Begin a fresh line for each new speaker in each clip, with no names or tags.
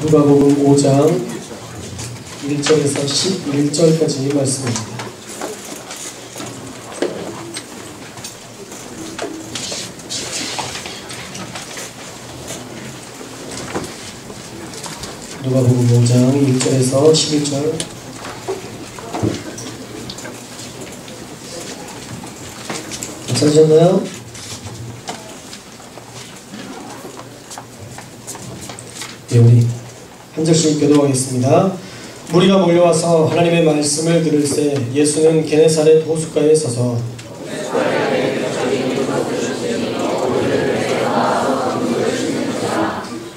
누가복음 5장 1절에서 11절까지 말씀입니다. 누가복음 5장 1절에서 11절. 찾으셨나요? 네, 우리 한 절씩 교도하겠습니다. 무리가 몰려와서 하나님의 말씀을 들을새 예수는 게네사렛 호숫가에 서서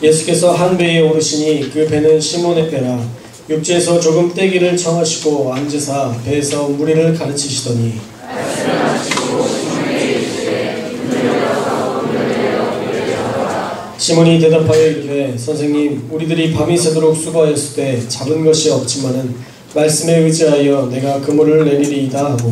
예수께서 한 배에 오르시니 그 배는 시몬의 배라. 육지에서 조금 떼기를 청하시고 앉으사 배에서 무리를 가르치시더니 시몬이 대답하여 이르되 선생님 우리들이 밤이 새도록 수고하였을 때 잡은 것이 없지만은 말씀에 의지하여 내가 그물을 내리리이다 하고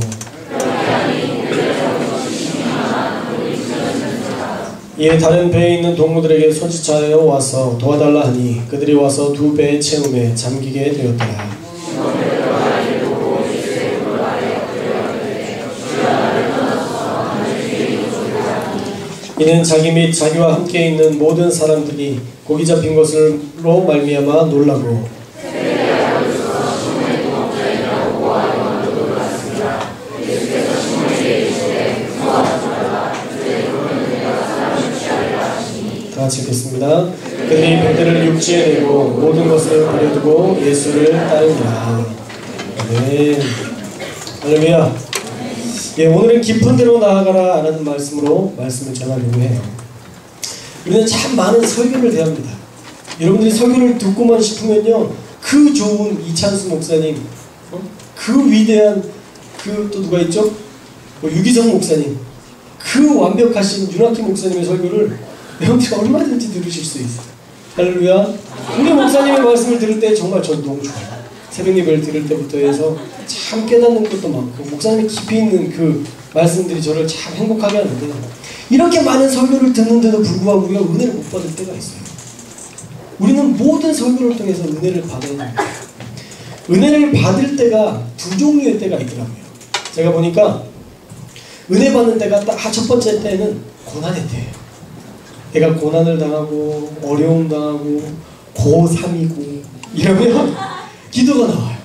이에 다른 배에 있는 동무들에게 손짓하여 와서 도와달라 하니 그들이 와서 두 배의 채움에 잠기게 되었더라. 이는 자기 및 자기와 함께 있는 모든 사람들이 고기 잡힌 것으로 말미암아 놀라고 다 같이 읽겠습니다. 그들이 배들을 육지에 내고 모든 것을 버려두고 예수를 따르니라. 아멘. 할렐루야. 예, 오늘은 깊은 데로 나아가라 라는 말씀으로 말씀을 전하려고 해요. 우리는 참 많은 설교를 대합니다. 여러분들이 설교를 듣고만 싶으면요, 그 좋은 이찬수 목사님, 그 위대한 또 누가 있죠? 유기성 목사님, 그 완벽하신 윤학기 목사님의 설교를 여러분들이 얼마든지 들으실 수 있어요. 할렐루야. 우리 목사님의 말씀을 들을 때 정말 전 너무 좋아요. 새벽 예배를 들을 때부터 해서 참 깨닫는 것도 많고 목사님이 깊이 있는 그 말씀들이 저를 참 행복하게 하는데, 이렇게 많은 설교를 듣는데도 불구하고 우리가 은혜를 못 받을 때가 있어요. 우리는 모든 설교를 통해서 은혜를 받아야 합니다. 은혜를 받을 때가 두 종류의 때가 있더라고요. 제가 보니까 은혜 받는 때가 딱 첫 번째 때는 고난의 때예요. 내가 고난을 당하고 어려움 당하고 고3이고 이러면 기도가 나와요.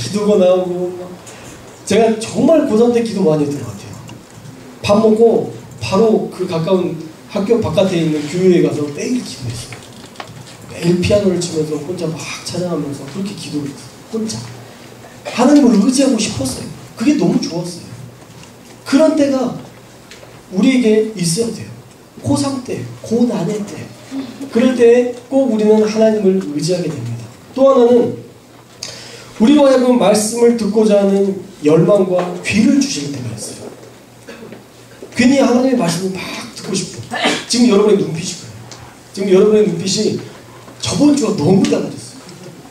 기도가 나오고, 제가 정말 고3 때 기도 많이 했던 것 같아요. 밥 먹고 바로 그 가까운 학교 바깥에 있는 교회에 가서 매일 기도했어요. 매일 피아노를 치면서 혼자 막 찬양하면서 그렇게 기도를 했어요. 혼자 하나님을 의지하고 싶었어요. 그게 너무 좋았어요. 그런 때가 우리에게 있어야 돼요. 고3 때, 고난의 때, 그럴 때 꼭 우리는 하나님을 의지하게 됩니다. 또 하나는 우리로 하여금 말씀을 듣고자 하는 열망과 귀를 주실 때가 있어요. 괜히 하나님의 말씀을 막 듣고 싶어. 지금 여러분의 눈빛이 그래요. 지금 여러분의 눈빛이 저번 주와 너무 달라졌어요.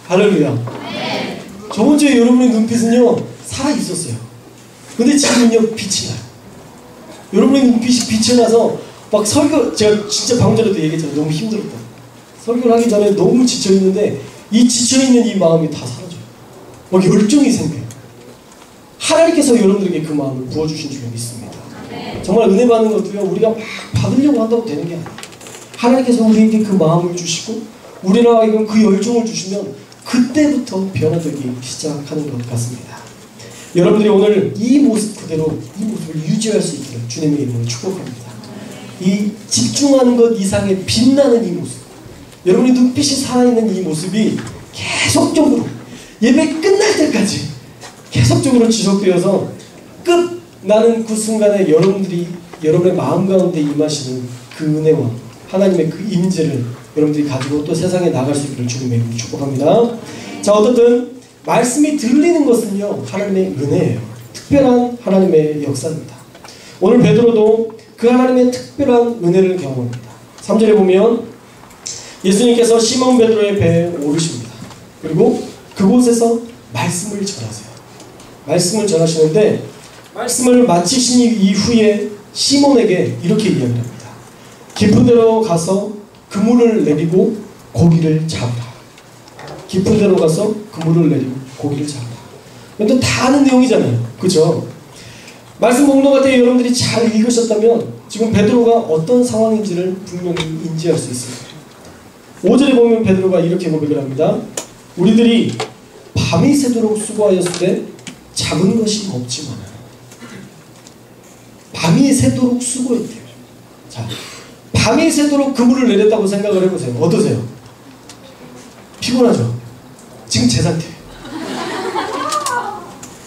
할렐루야. 저번 주에 여러분의 눈빛은요 살아있었어요. 근데 지금은요 빛이 나요. 여러분의 눈빛이 빛이 나서 막 설교, 제가 진짜 방금 전에도 얘기했잖아요. 너무 힘들었다. 설교를 하기 전에 너무 지쳐있는데 이 지쳐있는 이 마음이 다 사라져요. 막 열정이 생겨요. 하나님께서 여러분들에게 그 마음을 부어주신 줄 믿습니다. 정말 은혜 받는 것도요, 우리가 막 받으려고 한다고 되는 게 아니에요. 하나님께서 우리에게 그 마음을 주시고 우리로 하여금 그 열정을 주시면 그때부터 변화되기 시작하는 것 같습니다. 여러분들이 오늘 이 모습 그대로 이 모습을 유지할 수 있기를 주님의 이름으로 축복합니다. 이 집중하는 것 이상의 빛나는 이 모습, 여러분이 눈빛이 살아있는 이 모습이 계속적으로 예배 끝날 때까지 계속적으로 지속되어서 끝나는 그 순간에 여러분의 마음 가운데 임하시는 그 은혜와 하나님의 그 임재를 여러분들이 가지고 또 세상에 나갈 수 있기를 주님의 이름으로 축복합니다. 자, 어떻든 말씀이 들리는 것은요 하나님의 은혜예요. 특별한 하나님의 역사입니다. 오늘 베드로도 그 하나님의 특별한 은혜를 경험합니다. 3절에 보면 예수님께서 시몬 베드로의 배에 오르십니다. 그리고 그곳에서 말씀을 전하세요. 말씀을 전하시는데 말씀을 마치신 이후에 시몬에게 이렇게 이야기합니다. 깊은 데로 가서 그물을 내리고 고기를 잡으라. 깊은 데로 가서 그물을 내리고 고기를 잡으라. 근데 다 아는 내용이잖아요. 그죠? 말씀 목록할 때 여러분들이 잘 읽으셨다면 지금 베드로가 어떤 상황인지를 분명히 인지할 수 있습니다. 5절에 보면 베드로가 이렇게 고백을 합니다. 우리들이 밤이 새도록 수고하였을 때 잡은 것이 없지만 밤이 새도록 수고했대요. 자, 밤이 새도록 그물을 내렸다고 생각을 해보세요. 어떠세요? 피곤하죠? 지금 제 상태예요.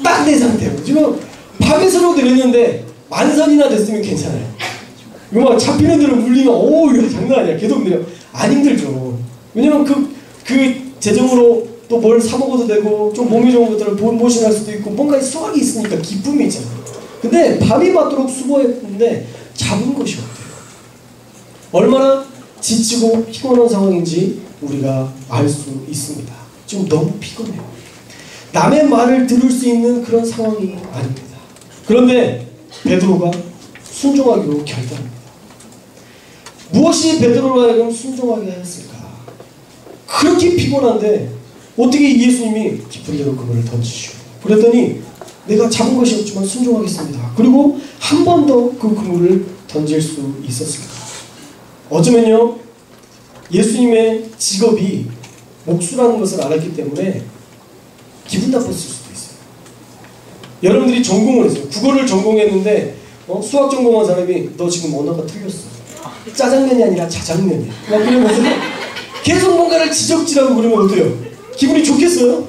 딱 내 상태예요. 지금 밤이 새도록 내렸는데 만선이나 됐으면 괜찮아요. 이거 막 잡히는 대로 물리면 오 이거 장난 아니야. 계속 내려. 안 힘들죠. 왜냐면 그 재정으로 또 뭘 사 먹어도 되고 좀 몸이 좋은 것들을 본보신할 수도 있고 뭔가 수확이 있으니까 기쁨이 있잖아요. 근데 밤이 맞도록 수고했는데 잡은 것이 없대요. 얼마나 지치고 피곤한 상황인지 우리가 알 수 있습니다. 지금 너무 피곤해요. 남의 말을 들을 수 있는 그런 상황이 아닙니다. 그런데 베드로가 순종하기로 결단합니다. 무엇이 베드로로 하여금 순종하게 하였을까? 그렇게 피곤한데 어떻게 예수님이 깊은 데로 그물을 던지시오. 그랬더니 내가 잡은 것이 없지만 순종하겠습니다. 그리고 한 번 더 그 그물을 던질 수 있었을까? 어쩌면요 예수님의 직업이 목수라는 것을 알았기 때문에 기분 나빴을 수도 있어요. 여러분들이 전공을 했어요. 국어를 전공했는데 수학 전공한 사람이 너 지금 언어가 틀렸어. 짜장면이 아니라 자장면이야. 막 그러면서 계속 뭔가를 지적질하고 그러면 어때요? 기분이 좋겠어요?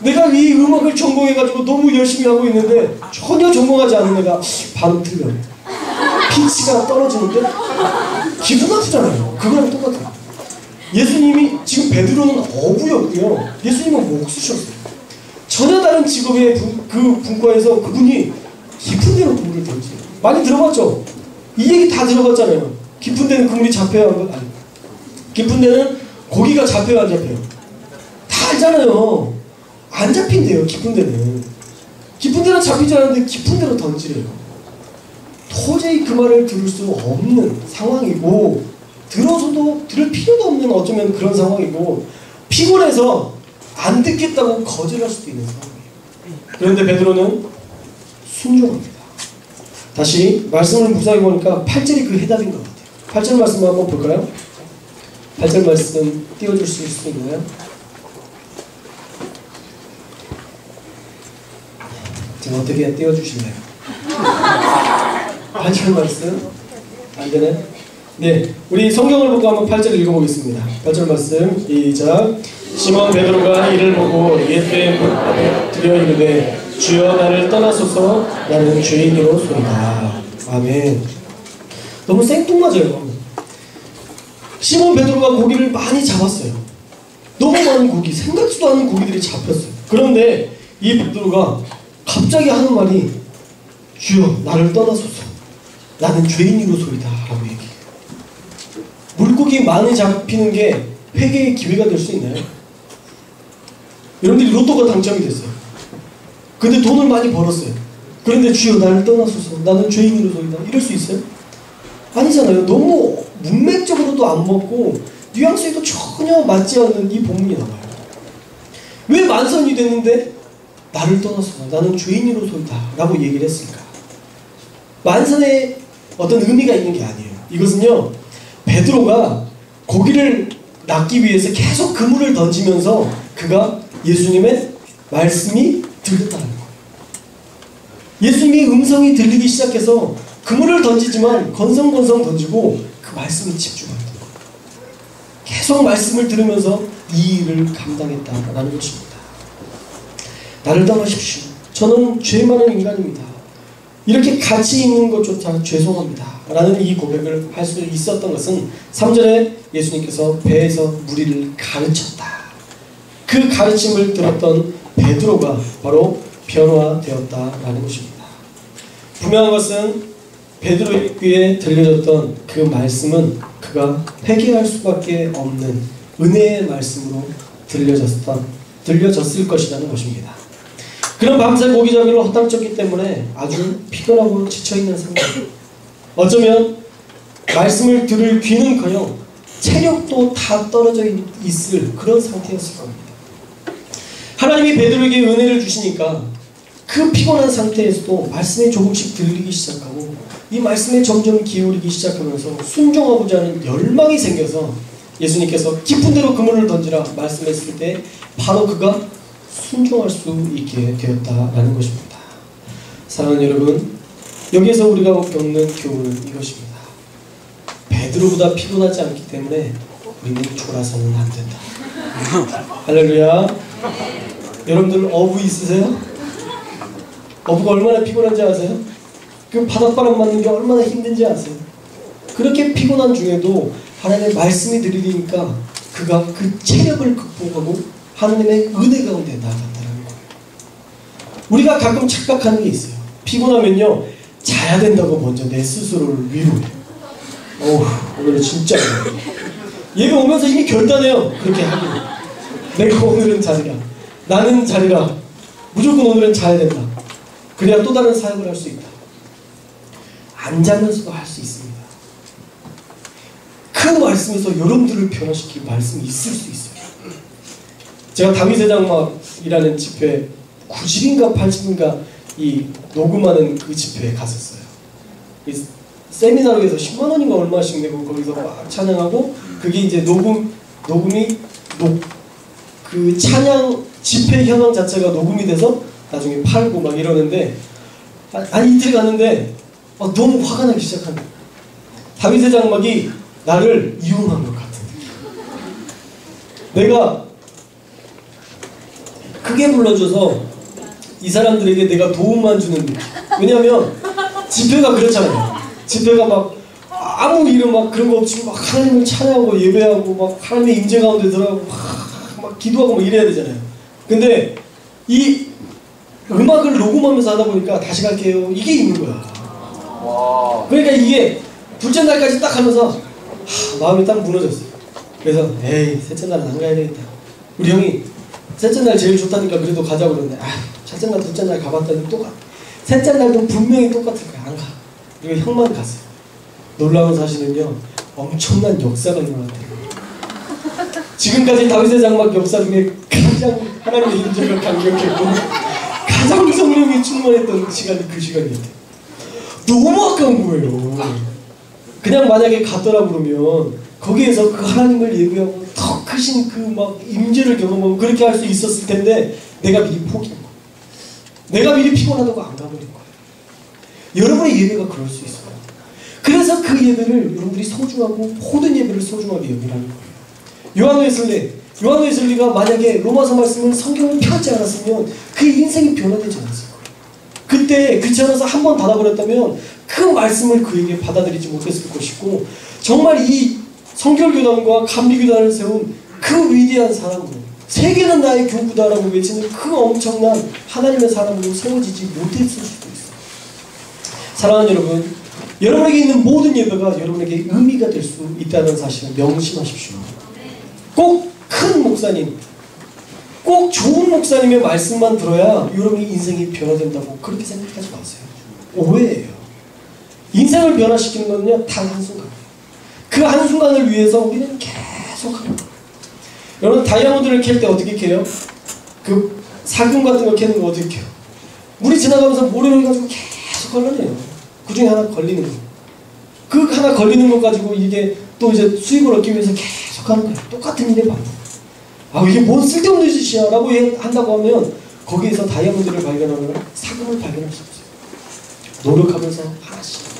내가 이 음악을 전공해가지고 너무 열심히 하고 있는데 전혀 전공하지 않은 애가 발음 틀려. 피치가 떨어지는데 기분 나쁘잖아요. 그거랑 똑같아요. 예수님이 지금 베드로는 어부였고요. 예수님은 목수셨어요. 전혀 다른 직업의 그 분과에서 그분이 깊은 데로 그물을 던지요. 많이 들어봤죠? 이 얘기 다 들어봤잖아요. 깊은 데는 그물이 잡혀야 하는 것 아니에요. 깊은 데는 고기가 잡혀야 안 잡혀요. 다 알잖아요. 안 잡힌대요. 깊은 데는. 깊은 데는 잡히지 않는데 깊은 데로 던지래요. 도저히 그 말을 들을 수 없는 상황이고 들어서도 들을 필요도 없는 어쩌면 그런 상황이고 피곤해서 안 듣겠다고 거절할 수도 있는 상황이에요. 그런데 베드로는 순종합니다. 다시 말씀을 묵상해 보니까 8절이 그 해답인 것 같아요. 8절 말씀 한번 볼까요? 8절 말씀 띄워줄 수 있나요? 지금 어떻게 띄워주실래요? 8절 말씀 안 되네? 네, 우리 성경을 보고 한번 8절 읽어보겠습니다. 8절 말씀 시작. 시몬 베드로가 이를 보고 예수의 문 앞에 들여 이르되 주여 나를 떠나소서 나는 죄인이로소이다. 아멘. 너무 생뚱맞아요. 시몬 베드로가 고기를 많이 잡았어요. 너무 많은 고기, 생각지도 않은 고기들이 잡혔어요. 그런데 이 베드로가 갑자기 하는 말이 주여 나를 떠나소서 나는 죄인이로소이다 라고 얘기해요. 물고기 많이 잡히는 게 회개의 기회가 될 수 있나요? 여러분들이 로또가 당첨이 됐어요. 근데 돈을 많이 벌었어요. 그런데 주여 나를 떠나소서 나는 죄인으로소이다 이럴 수 있어요? 아니잖아요. 너무 문맥적으로도 안 먹고 뉘앙스에도 전혀 맞지 않는 이 본문이 나와요. 왜 만선이 됐는데 나를 떠나소서 나는 죄인으로소이다 라고 얘기를 했을까? 만선에 어떤 의미가 있는 게 아니에요. 이것은요 베드로가 고기를 낚기 위해서 계속 그물을 던지면서 그가 예수님의 말씀이 들렸다는 거예요. 예수님이 음성이 들리기 시작해서 그물을 던지지만 건성건성 던지고 그 말씀에 집중한다. 계속 말씀을 들으면서 이 일을 감당했다라는 것입니다. 나를 떠나십시오. 저는 죄 많은 인간입니다. 이렇게 같이 있는 것조차 죄송합니다. 라는 이 고백을 할 수 있었던 것은 3절에 예수님께서 배에서 무리를 가르쳤다. 그 가르침을 들었던 베드로가 바로 변화되었다라는 것입니다. 분명한 것은 베드로의 귀에 들려졌던 그 말씀은 그가 회개할 수밖에 없는 은혜의 말씀으로 들려졌을 것이라는 것입니다. 그런 밤새 고기잡이를 헛당쳤기 때문에 아주 피곤하고 지쳐있는 상태. 어쩌면 말씀을 들을 귀는커녕 체력도 다 떨어져 있을 그런 상태였을 겁니다. 하나님이 베드로에게 은혜를 주시니까 그 피곤한 상태에서도 말씀에 조금씩 들리기 시작하고 이 말씀에 점점 기울이기 시작하면서 순종하고자 하는 열망이 생겨서 예수님께서 깊은 데로 그물을 던지라 말씀했을 때 바로 그가 순종할 수 있게 되었다라는 것입니다. 사랑하는 여러분, 여기에서 우리가 겪는 교훈은 이것입니다. 베드로보다 피곤하지 않기 때문에 우리는 졸아서는 안 된다. 할렐루야. 여러분들 어부 있으세요? 어부가 얼마나 피곤한지 아세요? 그 바닷바람 맞는 게 얼마나 힘든지 아세요? 그렇게 피곤한 중에도 하나님의 말씀이 들리니까 그가 그 체력을 극복하고 하나님의 은혜 가운데 나아간다는 거예요. 우리가 가끔 착각하는 게 있어요. 피곤하면요, 자야 된다고 먼저 내 스스로를 위로해요. 오늘은 진짜 얘가 오면서 이미 결단해요. 그렇게 하기로. 내가 오늘은 자리라. 나는 자리라. 무조건 오늘은 자야 된다. 그래야 또 다른 사역을 할 수 있다. 안 자면서도 할 수 있습니다. 그 말씀에서 여러분들을 변화시킬 말씀이 있을 수 있어요. 제가 다윗의 장막이라는 집회 90인가 80인가 이 녹음하는 그 집회에 갔었어요. 세미나로에서 10만원인가 얼마씩 내고 거기서 막 찬양하고 그게 이제 녹음이 그 찬양 집회 현황 자체가 녹음이 돼서 나중에 팔고 막 이러는데 이틀 갔는데 너무 화가 나기 시작한 거예요. 다윗의 장막이 나를 이용한 것 같은 느낌. 내가 크게 불러줘서 이 사람들에게 내가 도움만 주는 느낌. 왜냐하면 집회가 그렇잖아요. 집회가 막 아무 이름 막 그런 거 없이 막 하나님을 찬양하고 예배하고 막 하나님의 임재 가운데 들어가고 막 기도하고 막 이래야 되잖아요. 근데 이 음악을 녹음하면서 하다 보니까 다시 갈게요. 이게 있는 거야. 그러니까 이게 둘째 날까지 딱 하면서 마음이 딱 무너졌어요. 그래서 에이 셋째 날은 안 가야 되겠다. 우리 형이 셋째 날 제일 좋다니까 그래도 가자고 그러는데 첫째 날 둘째 날 가봤더니 똑같아. 셋째 날도 분명히 똑같을 거야. 안 가. 그리고 형만 갔어요. 놀라운 사실은요, 엄청난 역사가 일어났대요. 지금까지 다윗의 장막 역사 중에 가장 하나님의 임재가 강력했고 가장 성령이 충만했던 시간이 그 시간이었대요. 너무 아까운 거예요. 그냥 만약에 갔더라 그러면 거기에서 그 하나님을 예배하고 더 크신 그 막 임재를 경험하고 그렇게 할 수 있었을 텐데 내가 미리 포기한 거예요. 내가 미리 피곤하다고 안 가버린 거예요. 여러분의 예배가 그럴 수 있어요. 그래서 그 예배를 여러분들이 소중하고 모든 예배를 소중하게 여기라는 거예요. 요한 웨슬리가 만약에 로마서 말씀을 성경을 펴지 않았으면 그 인생이 변화되지 않았을 거예요. 그때 귀찮아서 한 번 닫아버렸다면 그 말씀을 그에게 받아들이지 못했을 것이고 정말 이 성결교단과 감리교단을 세운 그 위대한 사람으로 세계는 나의 교구다라고 외치는 그 엄청난 하나님의 사람으로 세워지지 못했을 수도 있어요. 사랑하는 여러분, 여러분에게 있는 모든 예배가 여러분에게 의미가 될 수 있다는 사실을 명심하십시오. 꼭 큰 목사님, 꼭 좋은 목사님의 말씀만 들어야 여러분의 인생이 변화된다고 그렇게 생각하지 마세요. 오해예요. 인생을 변화시키는 것은요, 단 한순간. 그 한순간을 위해서 우리는 계속 하는 거예요. 여러분 다이아몬드를 캘 때 어떻게 캐요? 그 사금 같은 거 캐는 거 어떻게 캐요? 물이 지나가면서 모래를 가지고 계속 걸러내요. 그 중에 하나 걸리는 거. 그 하나 걸리는 거 가지고 이게 또 이제 수익을 얻기 위해서 계속 하는 거예요. 똑같은 일의 반복. 이게 뭔 쓸데없는 짓이야 라고 한다고 하면 거기에서 다이아몬드를 발견하면 사금을 발견할 수 없어요. 노력하면서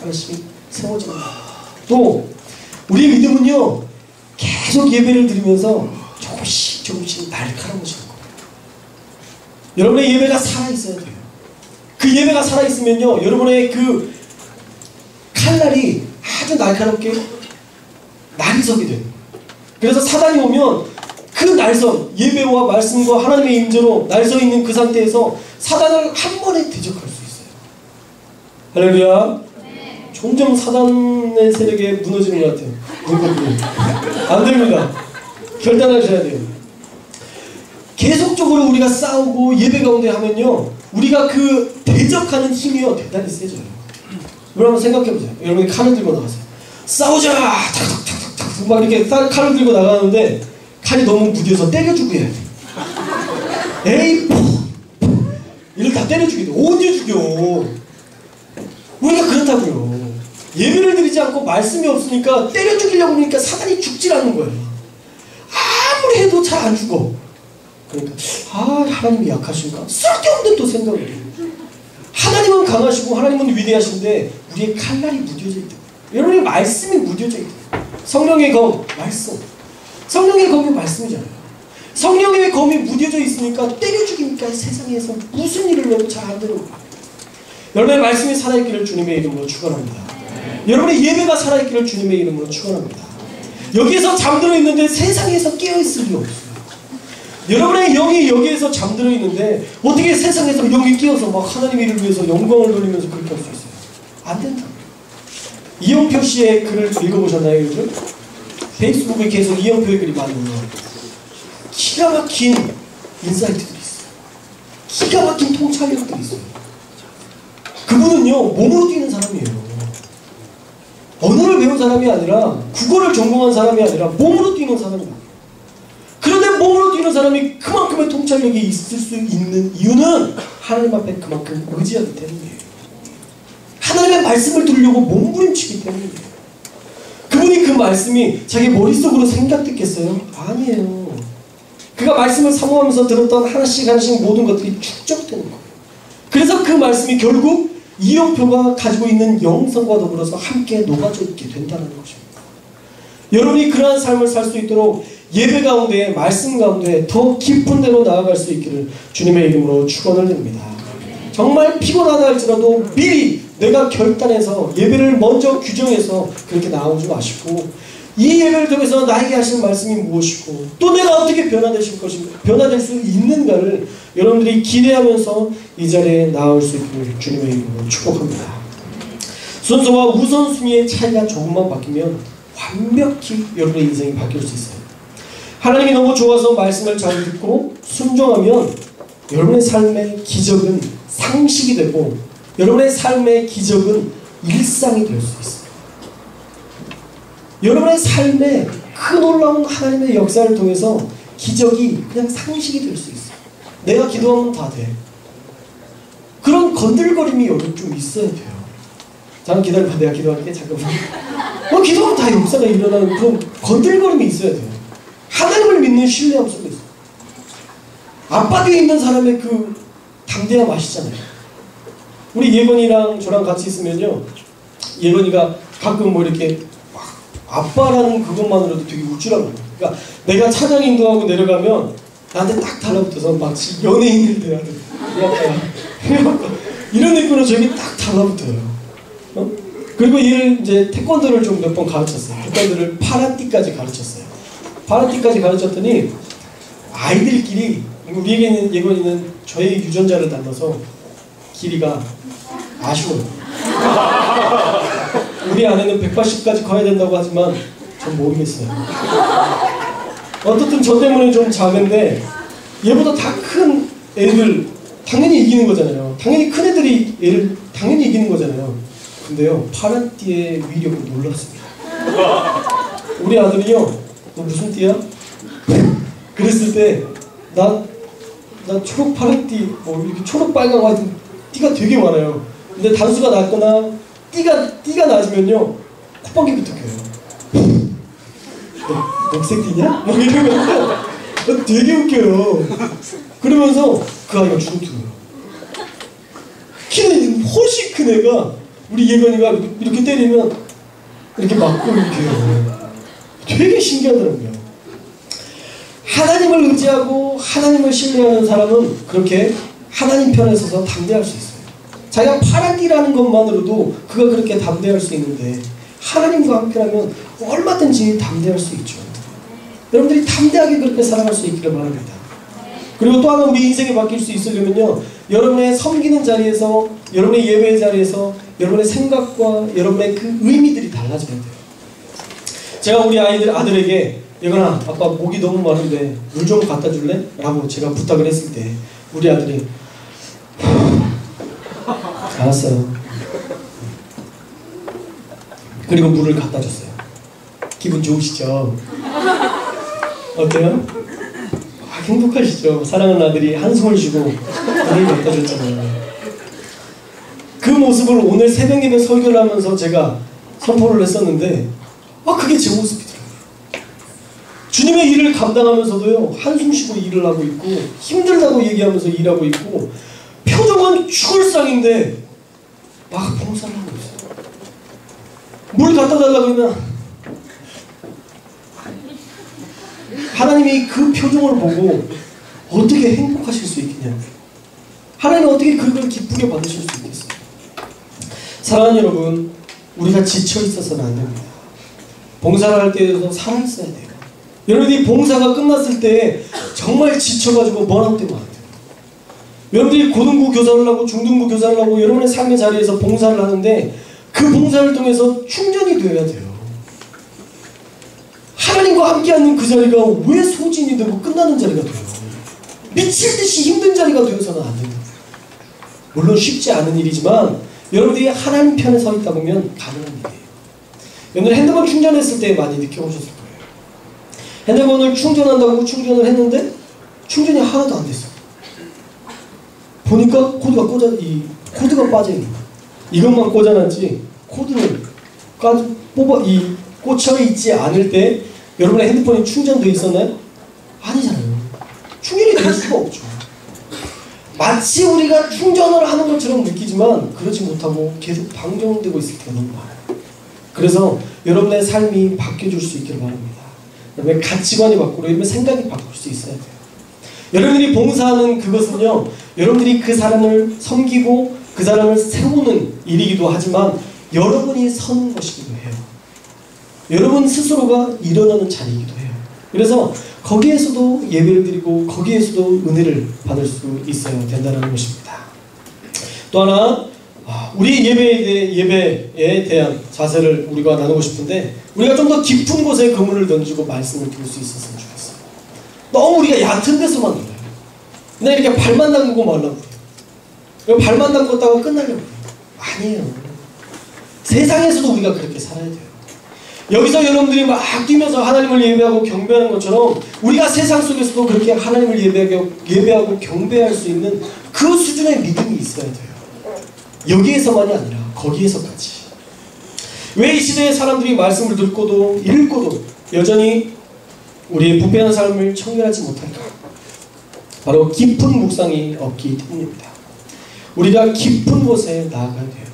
하나씩 세워집니다. 또 우리의 믿음은요, 계속 예배를 드리면서 조금씩 날카로워지는 거예요. 여러분의 예배가 살아있어야 돼요. 그 예배가 살아있으면요, 여러분의 그 칼날이 아주 날카롭게 날이 서게 돼요. 그래서 사단이 오면 그 날선, 예배와 말씀과 하나님의 임재로 날서 있는 그 상태에서 사단을 한 번에 대적할 수 있어요. 할렐루야. 네. 점점 사단의 세력에 무너지는 것 같아요. 안 됩니다. 결단하셔야 돼요. 계속적으로 우리가 싸우고 예배 가운데 하면요, 우리가 그 대적하는 힘이요 대단히 세져요. 여러분 한번 생각해보세요. 여러분이 칼을 들고 나가세요. 싸우자! 탁탁탁탁탁 막 이렇게 칼을 들고 나가는데 칼이 너무 무뎌서 때려 죽여야 돼. 에이, 이를 다 때려 죽여야 돼. 언제 죽여? 우리가 그렇다고요. 예배를 드리지 않고 말씀이 없으니까 때려 죽이려고 하니까 사단이 죽질 않는 거예요. 아무리 해도 잘 안 죽어. 그러니까 하나님이 약하신가? 쓸데없는 또 생각을 해요. 하나님은 강하시고 하나님은 위대하신데 우리의 칼날이 무뎌져 있다. 여러분의 말씀이 무뎌져 있다. 성령의 검, 말씀. 성령의 검이 말씀이잖아요. 성령의 검이 무뎌져 있으니까 때려 죽이니까 세상에서 무슨 일을 해도 잘 안 되는 거예요. 여러분의 말씀이 살아있기를 주님의 이름으로 축원합니다. 여러분의 예배가 살아있기를 주님의 이름으로 축원합니다. 여기에서 잠들어 있는데 세상에서 깨어있을 리 없어요. 여러분의 영이 여기에서 잠들어 있는데 어떻게 세상에서 영이 깨어서 막 하나님의 일을 위해서 영광을 돌리면서 그렇게 할 수 있어요? 안 된다. 이영표 씨의 글을 읽어보셨나요, 요즘? 페이스북에 계속 이영표의 글이 많이 올라와요. 기가 막힌 인사이트들이 있어요. 기가 막힌 통찰력들이 있어요. 그분은요, 몸으로 뛰는 사람이에요. 언어를 배운 사람이 아니라, 국어를 전공한 사람이 아니라 몸으로 뛰는 사람이에요. 그런데 몸으로 뛰는 사람이 그만큼의 통찰력이 있을 수 있는 이유는 하나님 앞에 그만큼 의지하기 때문이에요. 하나님의 말씀을 들으려고 몸부림치기 때문이에요. 그분이 그 말씀이 자기 머릿속으로 생각됐겠어요? 아니에요. 그가 말씀을 사모하면서 들었던 하나씩 하나씩 모든 것들이 축적되는 거예요. 그래서 그 말씀이 결국 이영표가 가지고 있는 영성과 더불어서 함께 녹아져 있게 된다는 것입니다. 여러분이 그러한 삶을 살 수 있도록 예배 가운데, 말씀 가운데 더 깊은 데로 나아갈 수 있기를 주님의 이름으로 축원을 드립니다. 정말 피곤하다 할지라도 미리 내가 결단해서 예배를 먼저 규정해서 그렇게 나오지 마시고, 이 예배를 통해서 나에게 하신 말씀이 무엇이고 또 내가 어떻게 변화될 수 있는가를 여러분들이 기대하면서 이 자리에 나올 수 있기를 주님의 이름으로 축복합니다. 순서와 우선순위의 차이가 조금만 바뀌면 완벽히 여러분의 인생이 바뀔 수 있어요. 하나님이 너무 좋아서 말씀을 잘 듣고 순종하면 여러분의 삶의 기적은 상식이 되고 여러분의 삶의 기적은 일상이 될 수 있어요. 여러분의 삶에 큰 놀라운 하나님의 역사를 통해서 기적이 그냥 상식이 될 수 있어요. 내가 기도하면 다 돼. 그런 건들거림이 여기 좀 있어야 돼요. 잠깐 기다려봐. 내가 기도할게. 잠깐만. 기도하면 다 역사가 일어나는 그런 건들거림이 있어야 돼요. 하나님을 믿는 신뢰함 속에 있어요. 아빠 뒤에 있는 사람의 그 담대함 아시잖아요. 우리 예건이랑 저랑 같이 있으면요, 예건이가 가끔 뭐 이렇게 아빠라는 그것만으로도 되게 우쭐하고, 그러니까 내가 차량 인도하고 내려가면 나한테 딱 달라붙어서 마치 연예인을 대하는 이런 느낌으로 저에게 딱 달라붙어요. 그리고 얘를 이제 태권도를 좀 몇 번 가르쳤어요. 태권도를 파란띠까지 가르쳤어요. 파란띠까지 가르쳤더니 아이들끼리, 우리에게는 예건이는 저의 유전자를 닮아서 길이가 아쉬워요. 우리 아내는 180까지 커야 된다고 하지만 전 모르겠어요. 어떻든 저 때문에 좀 작은데 얘보다 다 큰 애들 당연히 이기는 거잖아요. 당연히 큰 애들이 얘를 당연히 이기는 거잖아요. 근데요, 파란띠의 위력을 놀랐습니다. 우리 아들이요, 너 무슨 띠야? 그랬을 때 나 초록 파란띠, 뭐 이렇게 초록 빨강 같은 띠가 되게 많아요. 근데 단수가 낮거나 띠가 낮으면요, 콧방귀부터 껴요. 녹색 띠냐? 막 이러면서 되게 웃겨요. 그러면서 그 아이가 중투해요. 키는 훨씬 큰 애가 우리 예건이가 이렇게 때리면 이렇게 맞고 이렇게 해요. 되게 신기하더라고요. 하나님을 의지하고 하나님을 신뢰하는 사람은 그렇게 하나님 편에 서서 담대할 수 있어요. 자기가 파란띠라는 것만으로도 그가 그렇게 담대할 수 있는데 하나님과 함께라면 얼마든지 담대할 수 있죠. 여러분들이 담대하게 그렇게 살아갈 수 있기를 바랍니다. 그리고 또 하나 우리 인생이 바뀔 수 있으려면요, 여러분의 섬기는 자리에서, 여러분의 예배의 자리에서 여러분의 생각과 여러분의 그 의미들이 달라져야 돼요. 제가 우리 아들에게 예건아, 아빠 목이 너무 마른데 물 좀 갖다 줄래? 라고 제가 부탁을 했을 때 우리 아들이 알았어요. 그리고 물을 갖다 줬어요. 기분 좋으시죠? 어때요? 행복하시죠? 사랑하는 아들이 한숨을 쉬고 눈을 갖다 줬잖아요. 그 모습을 오늘 새벽 예배 설교를 하면서 제가 선포를 했었는데 그게 제 모습이더라고요. 주님의 일을 감당하면서도요, 한숨 쉬고 일을 하고 있고 힘들다고 얘기하면서 일하고 있고 표정은 죽을 상인데 막 봉사를 하고 있어요. 물 갖다 달라고 그러면 하나님이 그 표정을 보고 어떻게 행복하실 수 있겠냐. 하나님은 어떻게 그걸 기쁘게 받으실 수 있겠어요. 사랑하는 여러분, 우리가 지쳐 있어서는 안 됩니다. 봉사를 할 때에도 살아있어야 돼요. 여러분이 봉사가 끝났을 때 정말 지쳐가지고 번아웃 되면 안 돼요. 여러분들이 고등부 교사를 하고 중등부 교사를 하고 여러분의 삶의 자리에서 봉사를 하는데 그 봉사를 통해서 충전이 되어야 돼요. 하나님과 함께하는 그 자리가 왜 소진이 되고 끝나는 자리가 돼요? 미칠 듯이 힘든 자리가 되어서는 안 됩니다. 물론 쉽지 않은 일이지만 여러분들이 하나님 편에 서 있다 보면 가능한 일이에요. 여러분들 핸드폰 충전했을 때 많이 느껴보셨을 거예요. 핸드폰을 충전한다고 충전을 했는데 충전이 하나도 안 됐어요. 보니까 코드가 빠져있는 거예요. 이것만 꽂아놨지 코드를 꽂혀있지 않을 때 여러분의 핸드폰이 충전되어 있었나요? 아니잖아요. 충전이 될 수가 없죠. 마치 우리가 충전을 하는 것처럼 느끼지만 그렇지 못하고 계속 방전되고 있을 때가 너무 많아요. 그래서 여러분의 삶이 바뀌어줄 수 있기를 바랍니다. 여러분의 가치관이 바꾸고 여러분의 생각이 바꿀 수 있어야 돼요. 여러분들이 봉사하는 그것은요, 여러분들이 그 사람을 섬기고 그 사람을 세우는 일이기도 하지만 여러분이 서는 것이기도 해요. 여러분 스스로가 일어나는 자리이기도 해요. 그래서 거기에서도 예배를 드리고 거기에서도 은혜를 받을 수 있어야 된다는 것입니다. 또 하나, 우리 예배에 대한 자세를 우리가 나누고 싶은데 우리가 좀 더 깊은 곳에 그물을 던지고 말씀을 들을 수 있었으면 좋겠어요. 너무 우리가 얕은 데서만 놀아요. 그냥 이렇게 발만 담그고 말라고 그래요. 발만 담궜다가 끝나려고 해요. 아니에요. 세상에서도 우리가 그렇게 살아야 돼요. 여기서 여러분들이 막 뛰면서 하나님을 예배하고 경배하는 것처럼 우리가 세상 속에서도 그렇게 하나님을 예배하고 경배할 수 있는 그 수준의 믿음이 있어야 돼요. 여기에서만이 아니라 거기에서까지. 왜 이 시대의 사람들이 말씀을 듣고도 읽고도 여전히 우리의 부패한 삶을 청결하지 못할까? 바로 깊은 묵상이 없기 때문입니다. 우리가 깊은 곳에 나아가야 돼요.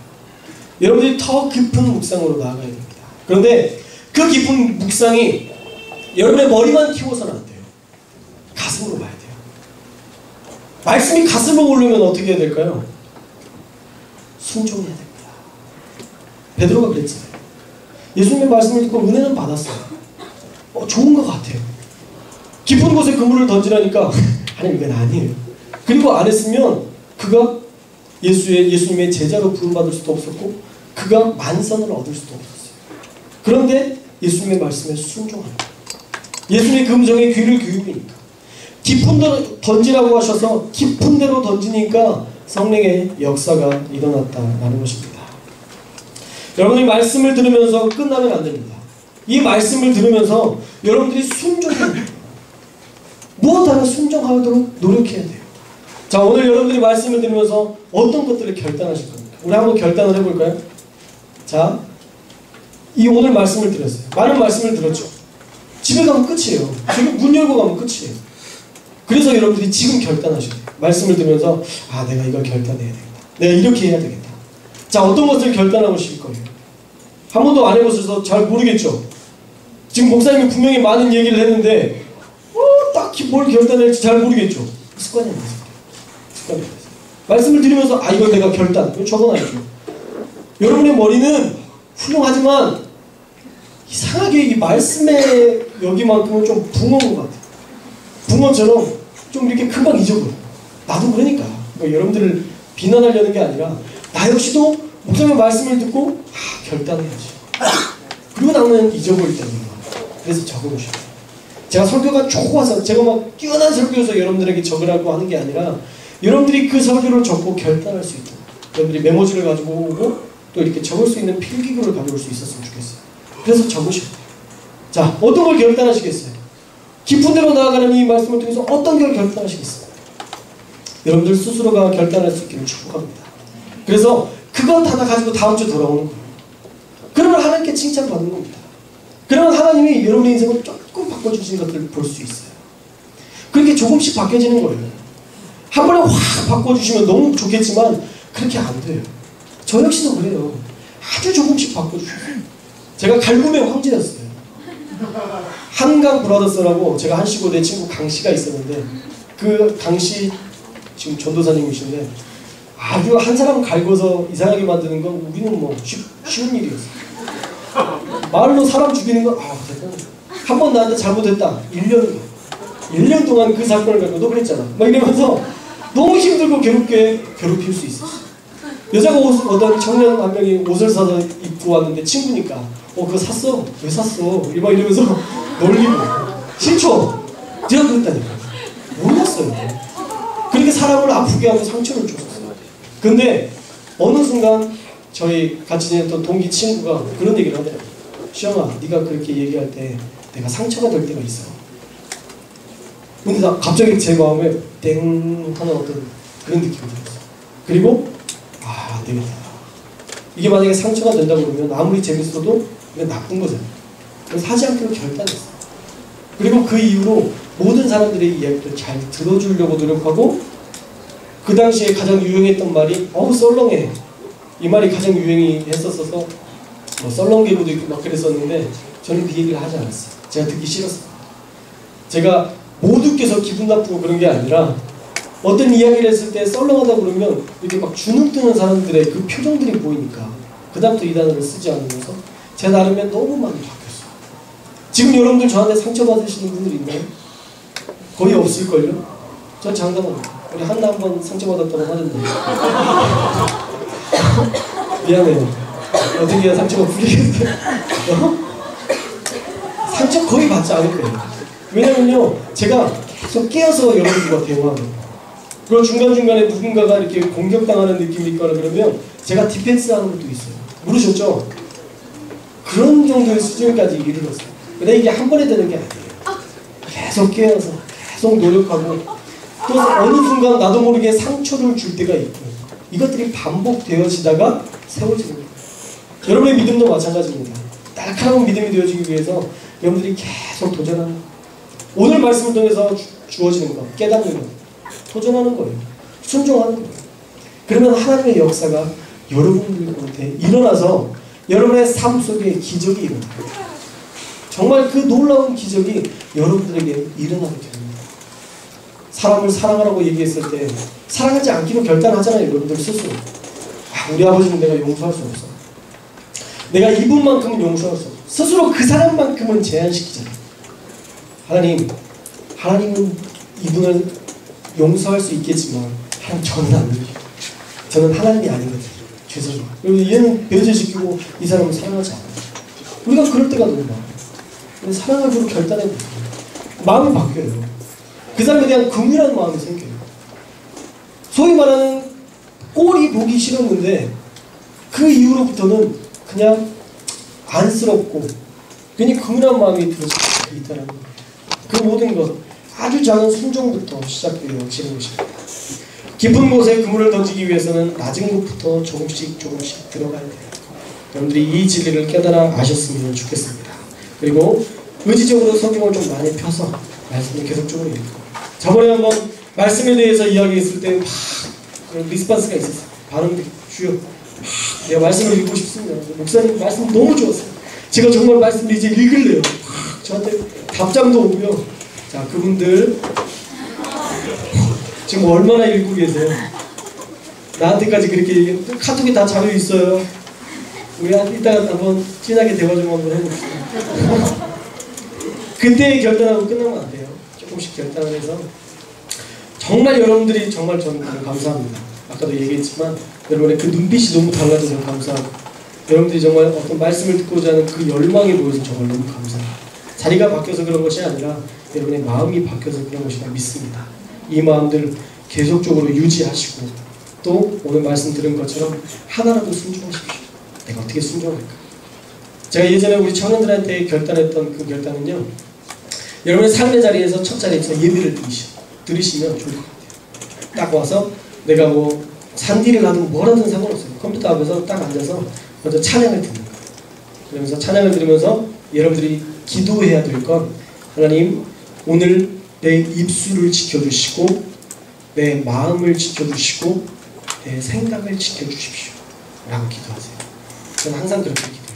여러분들이 더 깊은 묵상으로 나아가야 됩니다. 그런데 그 깊은 묵상이 여러분의 머리만 키워서는 안 돼요. 가슴으로 가야 돼요. 말씀이 가슴으로 오르면 어떻게 해야 될까요? 순종해야 됩니다. 베드로가 그랬잖아요. 예수님의 말씀을 듣고 은혜는 받았어요. 좋은 것 같아요. 깊은 곳에 그물을 던지라니까 하나님 이건 아니에요. 그리고 안 했으면 그가 예수님의 제자로 부름받을 수도 없었고 그가 만선을 얻을 수도 없었어요. 그런데 예수님의 말씀에 순종합니다. 예수님의 금정에 귀를 기울이니까 깊은 데로 던지라고 하셔서 깊은 데로 던지니까 성령의 역사가 일어났다라는 것입니다. 여러분이 말씀을 들으면서 끝나면 안 됩니다. 이 말씀을 들으면서 여러분들이 순종해야 돼요. 무엇 하나 순종하도록 노력해야 돼요. 자, 오늘 여러분들이 말씀을 들으면서 어떤 것들을 결단하실 겁니까? 우리 한번 결단을 해볼까요? 자, 이 오늘 말씀을 들었어요. 많은 말씀을 들었죠. 집에 가면 끝이에요. 지금 문 열고 가면 끝이에요. 그래서 여러분들이 지금 결단하셔야 돼요. 말씀을 들으면서 내가 이걸 결단해야 되겠다. 내가 이렇게 해야 되겠다. 자, 어떤 것을 결단하실 거예요? 한 번도 안 해보셔서 잘 모르겠죠? 지금 목사님이 분명히 많은 얘기를 했는데 딱히 뭘 결단할지 잘 모르겠죠? 습관이 안 됐어요. 습관이 안 됐어요. 말씀을 드리면서 이거 내가 결단. 이거 적어놔야죠. 여러분의 머리는 훌륭하지만 이상하게 이 말씀의 여기만큼은 좀 붕어인 것 같아요. 붕어처럼 좀 이렇게 금방 잊어버려요. 나도 그러니까. 여러분들을 비난하려는 게 아니라 나 역시도 목사님의 말씀을 듣고 결단해야지. 그리고 나는 잊어버릴 때는 그래서 적어놓으셔야 돼요. 제가 설교가 좋아서 제가 막 뛰어난 설교여서 여러분들에게 적으라고 하는 게 아니라 여러분들이 그 설교를 적고 결단할 수 있도록 여러분들이 메모지를 가지고 오고 또 이렇게 적을 수 있는 필기구를 가져올 수 있었으면 좋겠어요. 그래서 적으셔야 돼요. 자, 어떤 걸 결단하시겠어요? 깊은 데로 나아가는 이 말씀을 통해서 어떤 걸 결단하시겠어요? 여러분들 스스로가 결단할 수 있기를 축복합니다. 그래서 그것 하나 가지고 다음 주 돌아오는 거예요. 그러면 하나님께 칭찬받는 겁니다. 그러면 하나님이 여러분의 인생을 조금 바꿔주신 것들을 볼 수 있어요. 그렇게 조금씩 바뀌어지는 거예요. 한 번에 확 바꿔주시면 너무 좋겠지만 그렇게 안 돼요. 저 역시도 그래요. 아주 조금씩 바꿔주셨어요. 제가 갈굼의 황제였어요. 한강 브라더스라고 제가 한시고대 친구 강씨가 있었는데 그 강씨 지금 전도사님이신데 아주 한 사람 갈궈서 이상하게 만드는 건 우리는 뭐 쉬운 일이었어요. 말로 사람 죽이는 건 한 번 나한테 잘못했다. 1년 동안 그 사건을 갖고 너 그랬잖아. 막 이러면서 너무 힘들고 괴롭힐 수 있었어요. 여자가 어떤 청년 한 명이 옷을 사서 입고 왔는데 친구니까 그거 샀어? 왜 샀어? 막 이러면서 놀리고 싫죠? 내가 그랬다니까. 몰랐어요. 그렇게 사람을 아프게 하고 상처를 줬었어요. 근데 어느 순간 저희 같이 지냈던 동기 친구가 그런 얘기를 하더라고요. 시영아, 네가 그렇게 얘기할 때 내가 상처가 될 때가 있어. 근데 나 갑자기 제 마음에 땡 하는 어떤 그런 느낌이 들었어요. 그리고 안 되겠다. 이게 만약에 상처가 된다고 그러면 아무리 재밌어도 그냥 나쁜 거잖아요. 그래서 하지 않기로 결단했어요. 그리고 그 이후로 모든 사람들의 이야기를 잘 들어주려고 노력하고 그 당시에 가장 유행했던 말이 썰렁해. 이 말이 가장 유행이 했었어서 뭐 썰렁개구도 있고 막 그랬었는데 저는 그 얘기를 하지 않았어요. 제가 듣기 싫었어요. 제가 못 웃겨서 기분 나쁘고 그런 게 아니라 어떤 이야기를 했을 때 썰렁하다고 그러면 이렇게 막 주눅 드는 사람들의 그 표정들이 보이니까 그 다음부터 이 단어를 쓰지 않으면서 제 나름에 너무 많이 바뀌었어요. 지금 여러분들 저한테 상처받으시는 분들 있나요? 거의 없을걸요? 전 장담합니다. 우리 한나 한번 상처받았다고 하는데 미안해요. 어떻게 해야 상처가 풀리겠어요? 상처 거의 받지 않을 거예요. 왜냐면요, 제가 계속 깨어서 여러분들과 대화하는 그리고 중간중간에 누군가가 이렇게 공격당하는 느낌이 있거나 그러면 제가 디펜스 하는 것도 있어요. 모르셨죠? 그런 정도의 수준까지 이르렀어요. 근데 이게 한 번에 되는 게 아니에요. 계속 깨어서 계속 노력하고 또 어느 순간 나도 모르게 상처를 줄 때가 있고 이것들이 반복되어지다가 세워지는 거예요. 여러분의 믿음도 마찬가지입니다. 날카로운 믿음이 되어지기 위해서 여러분들이 계속 도전하는 거예요. 오늘 말씀을 통해서 주어지는 것, 깨닫는 것, 도전하는 거예요. 순종하는 거예요. 그러면 하나님의 역사가 여러분들한테 일어나서 여러분의 삶 속에 기적이 일어나요. 정말 그 놀라운 기적이 여러분들에게 일어나게 됩니다. 사람을 사랑하라고 얘기했을 때 사랑하지 않기로 결단하잖아요. 여러분들 스스로. 우리 아버지는 내가 용서할 수 없어. 내가 이분만큼은 용서할 수 없어. 스스로 그 사람만큼은 제한시키잖아요. 하나님은 이분을 용서할 수 있겠지만 하나님 저는 안 돼요. 저는 하나님이 아니거든요. 죄송해요. 얘는 배제시키고 이 사람을 사랑하지 않아요. 우리가 그럴 때가 너무 많아요. 근데 사랑하기로 결단해보세요. 마음이 바뀌어요. 그 사람에 대한 긍휼한 마음이 생겨요. 소위 말하는 꼴이 보기 싫었는데 그 이후로부터는 그냥 안쓰럽고 괜히 긍휼한 마음이 들어서 있다는 거예요. 그 모든 것 아주 작은 순종부터 시작되어지는 것입니다. 깊은 곳에 그물을 던지기 위해서는 낮은 곳부터 조금씩 들어가야 돼요. 여러분들이 이 진리를 깨달아 아셨으면 좋겠습니다. 그리고 의지적으로 성경을 좀 많이 펴서 말씀을 계속적으로 읽고 저번에 한번 말씀에 대해서 이야기했을 때 막 리스폰스가 있었어요. 반응들이 주여 내가 말씀을 읽고 싶습니다. 목사님 말씀 너무 좋았어요. 제가 정말 말씀을 이제 읽을래요. 저한테 답장도 오고요. 자, 그분들 지금 얼마나 읽고 계세요? 나한테까지 그렇게 카톡에 다 자료 있어요. 우리 이따가 한번 진하게 대화 좀 한번 해봅시다. 그때 결단하고 끝나면 안 돼요. 조금씩 결단을 해서 정말 여러분들이 정말 저는 감사합니다. 아까도 얘기했지만 여러분의 그 눈빛이 너무 달라져서 감사하고 여러분들이 정말 어떤 말씀을 듣고자 하는 그 열망이 보여서 정말 너무 감사합니다. 자리가 바뀌어서 그런 것이 아니라 여러분의 마음이 바뀌어서 그런 것이라 믿습니다. 이 마음들 계속적으로 유지하시고 또 오늘 말씀 들은 것처럼 하나라도 순종하십시오. 내가 어떻게 순종할까? 제가 예전에 우리 청년들한테 결단했던 그 결단은요, 여러분의 삶의 자리에서 첫 자리에서 예배를 들으시면 좋을 것 같아요. 딱 와서 내가 뭐 산디를 가든 뭐라든 상관없어요. 컴퓨터 앞에서 딱 앉아서 먼저 찬양을 듣는 거예요. 그러면서 찬양을 들으면서 여러분들이 기도해야 될 건, 하나님 오늘 내 입술을 지켜주시고 내 마음을 지켜주시고 내 생각을 지켜주십시오 라고 기도하세요. 저는 항상 그렇게 기도해요.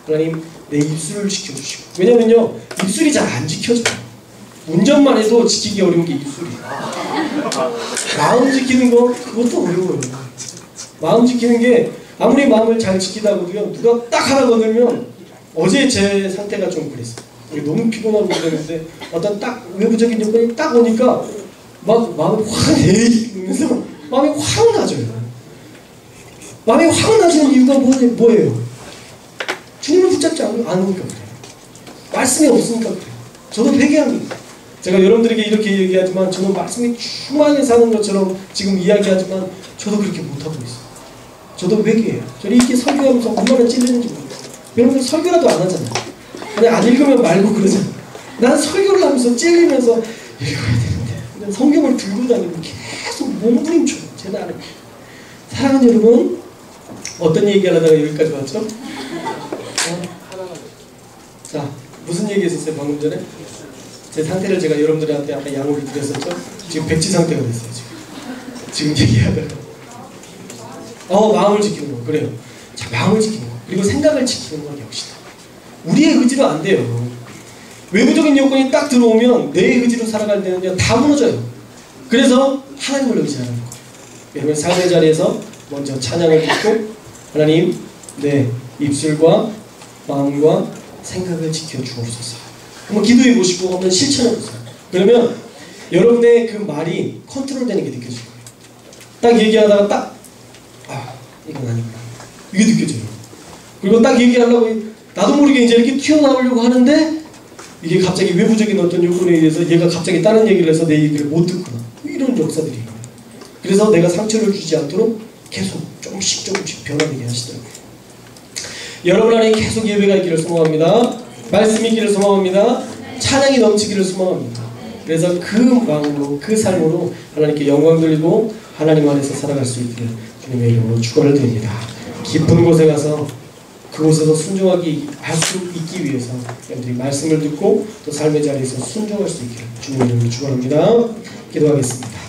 하나님 내 입술을 지켜주시고, 왜냐면요 입술이 잘 안 지켜져요. 운전만 해도 지키기 어려운 게 입술이에요. 마음 지키는 거 그것도 어려워요. 마음 지키는 게 아무리 마음을 잘 지키다고도요, 누가 딱 하나 건들면, 어제 제 상태가 좀 그랬어요. 너무 피곤하고 그랬는데 어떤 딱 외부적인 요건이 딱 오니까 막 마음이 확 내리면서 마음이 확 나져요. 마음이 확 나지는 이유가 뭐예요? 주님을 붙잡지 않으니까 그래요. 말씀이 없으니까 그래요. 저도 회개합니다. 제가 여러분들에게 이렇게 얘기하지만 저는 말씀이 충만히 사는 것처럼 지금 이야기하지만 저도 그렇게 못하고 있어요. 저도 회개해요. 저는 이렇게 설교하면서 얼마나 찔리는지 모르겠어요. 여러분들 설교라도 안 하잖아요. 그냥 안 읽으면 말고 그러잖아요. 나는 설교를 하면서 찔리면서 읽어야 되는데 성경을 들고 다니고 계속 몸부림쳐요. 제 나름에. 사랑하는 여러분, 어떤 얘기 하다가 여기까지 왔죠? 자, 무슨 얘기 했었어요 방금 전에? 제 상태를 제가 여러분들한테 아까 양호를 드렸었죠? 지금 백지 상태가 됐어요. 지금 얘기하다가 마음을 지키는 거, 그래요. 자, 마음을 지키는 거, 그리고 생각을 지키는 건 역시나 우리의 의지로 안 돼요. 외부적인 요건이 딱 들어오면 내 의지로 살아갈 때는요 다 무너져요. 그래서 하나님을 의지하는 거. 여러분 삶의 자리에서 먼저 찬양을 듣고, 하나님 내 입술과 마음과 생각을 지켜주옵소서. 한번 기도해 보시고 한번 실천해 보세요. 그러면 여러분의 그 말이 컨트롤되는 게 느껴질 거예요. 딱 얘기하다가 딱 이건 아니구나, 이게 느껴져요. 그리고 딱 얘기하려고 나도 모르게 이제 이렇게 튀어나오려고 하는데 이게 갑자기 외부적인 어떤 요건에 의해서 얘가 갑자기 다른 얘기를 해서 내 얘기를 못 듣구나, 이런 역사들이. 그래서 내가 상처를 주지 않도록 계속 조금씩 변화되게 하시더라고요. 여러분 안에 계속 예배가 있기를 소망합니다. 말씀이 있기를 소망합니다. 찬양이 넘치기를 소망합니다. 그래서 그 마음으로, 그 삶으로 하나님께 영광 돌리고 하나님 안에서 살아갈 수 있기를 주님의 이름으로 축원을 드립니다. 깊은 곳에 가서 그곳에서 순종하게 할 수 있기 위해서 여러분들이 말씀을 듣고 또 삶의 자리에서 순종할 수 있기를 주님의 이름으로 축원합니다. 기도하겠습니다.